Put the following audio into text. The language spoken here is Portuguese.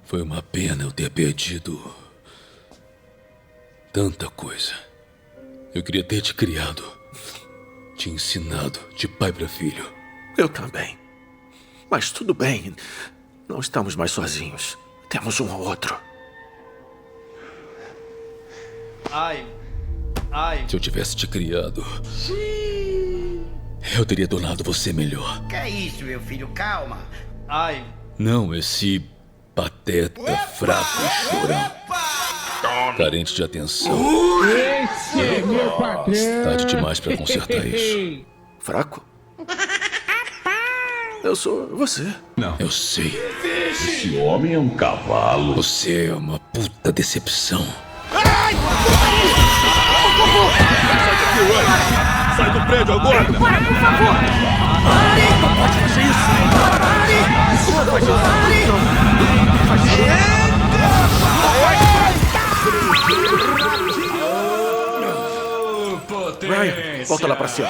Foi uma pena eu ter perdido tanta coisa. Eu queria ter te criado, te ensinado de pai para filho. Eu também. Mas tudo bem. Não estamos mais sozinhos. Temos um ao outro. Ai. Se eu tivesse te criado, eu teria tornado você melhor. Que é isso, meu filho? Calma. Ai. Não esse pateta fraco e chorão. Carente de atenção. Esse é meu patrão. Tarde demais pra consertar isso. Fraco? Eu sou você. Eu sei. Esse homem é um cavalo. Você é uma puta decepção. Sai do prédio agora! Para, por favor! Pare! Não pode fazer isso! Pare! Não pode fazer isso! Ryan, volta lá pra cima.